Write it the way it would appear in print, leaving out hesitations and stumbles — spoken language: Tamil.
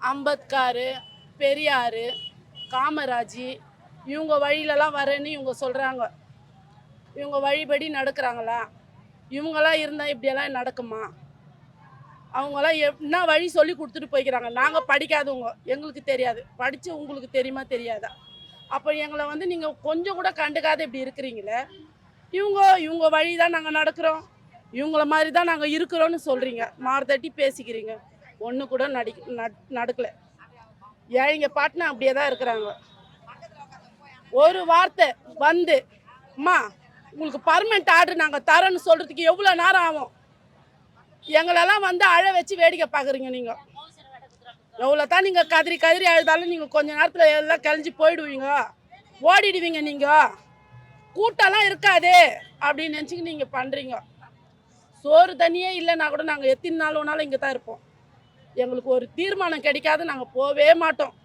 அம்பேத்கர், பெரியார், காமராஜ் இவங்க வழியிலலாம் வரேன்னு இவங்க சொல்கிறாங்க. இவங்க வழிபடி நடக்கிறாங்களா? இவங்களாம் இருந்தால் இப்படியெல்லாம் நடக்குமா? அவங்களாம் என்ன வழி சொல்லி கொடுத்துட்டு போய்க்கிறாங்க. நாங்கள் படிக்காதவங்க, எங்களுக்கு தெரியாது. படித்து உங்களுக்கு தெரியுமா தெரியாதா? அப்போ எங்களை வந்து நீங்கள் கொஞ்சம் கூட கண்டுக்காத இப்படி இருக்கிறீங்களே. இவங்க வழி தான் நாங்கள் நடக்கிறோம், இவங்கள மாதிரி தான் நாங்கள் இருக்கிறோன்னு சொல்கிறீங்க. மாறுதட்டி பேசிக்கிறீங்க. ஒன்று கூட நடக்கலை. ஏழைங்க பாட்டுனா அப்படியே தான் இருக்கிறாங்க. ஒரு வார்த்தை வந்து அம்மா உங்களுக்கு பர்மனெண்ட் ஆர்டர் நாங்கள் தரோன்னு சொல்கிறதுக்கு எவ்வளோ நேரம் ஆகும்? எங்களெல்லாம் வந்து அழ வச்சு வேடிக்கை பார்க்குறீங்க. நீங்கள் எவ்வளோ தான் நீங்கள் கதறி கதறி அழுதாலும் நீங்கள் கொஞ்ச நேரத்தில் எல்லாம் கழிஞ்சு போயிடுவீங்க, ஓடிடுவீங்க. நீங்கள் கூட்டம்லாம் இருக்காது அப்படின்னு நினச்சிக்கு நீங்கள் பண்ணுறீங்க. சோறு தண்ணியே இல்லைன்னா கூட நாங்கள் எத்தனை நாள் வேணாலும் இங்கே தான் இருப்போம். எங்களுக்கு ஒரு தீர்மானம் கிடைக்காது, நாங்கள் போகவே மாட்டோம்.